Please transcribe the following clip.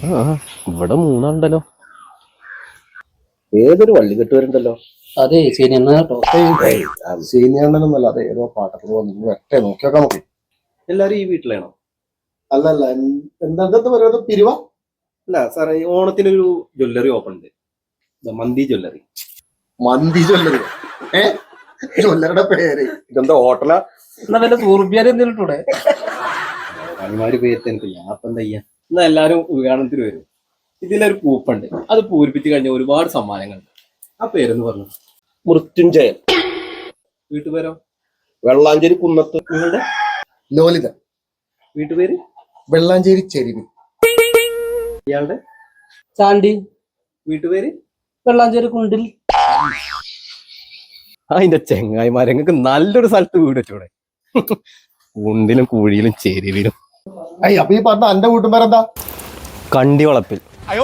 ആ ഇവിടെ മൂന്നാളുണ്ടല്ലോ. ഏതൊരു വള്ളി കെട്ടുവരുണ്ടല്ലോ. അതെ സീനിയർ കേട്ടോ. സീനിയറിനൊന്നല്ല, അത് ഏതോ പാട്ടത്തിൽ വന്നു ഒറ്റ നോക്കിയൊക്കെ നമുക്ക്. എല്ലാരും ഈ വീട്ടിലാണോ? അല്ലല്ല, എന്താ പറയുന്നത്? പിരിവ? അല്ല സാറേ, ഈ ഓണത്തിനൊരു ജ്വല്ലറി ഓപ്പൺ ഉണ്ട്, മന്തി ജ്വല്ലറി. മന്തി ജ്വല്ലറി? ജ്വല്ലറിയുടെ പേര് ഇതെന്താ, ഹോട്ടലാ? എന്നാ വല്ല സൂർബിയാരി എന്തെങ്കിലും ഇട്ടൂടെ? പണിമാര് പേര് എനിക്ക് ഞാൻ ഇപ്പൊ എന്താ ചെയ്യാ. എന്നാ എല്ലാരും ഉദ്ഘാടനത്തിന് വരും. ഇതിലൊരു കൂപ്പുണ്ട്, അത് പൂരിപ്പിച്ച് കഴിഞ്ഞ ഒരുപാട് സമ്മാനങ്ങളുണ്ട്. ആ പേരെന്ന് പറഞ്ഞു. മൃത്യുഞ്ജയൻ. വീട്ടുപേരോ? വെള്ളാഞ്ചേരി കുന്നത്ത്. നിങ്ങളുടെ ലോലിത. വീട്ടുപേര്? വെള്ളാഞ്ചേരി ചെരിവ്. ഇയാളുടെ ചാണ്ടി. വീട്ടുപേര്? വെള്ളാഞ്ചേരി കുണ്ടിൽ. അതിന്റെ ചെങ്ങായിമാരെ, നിങ്ങൾക്ക് നല്ലൊരു സ്ഥലത്ത് വീട് വെച്ചൂടെ? കുണ്ടിലും കുഴിയിലും ചെരുവിലും. അപ്പൊ ഈ പറഞ്ഞ എന്റെ വീട്ടുമാരെന്താ? കണ്ടി വളപ്പിൽ. അയ്യോ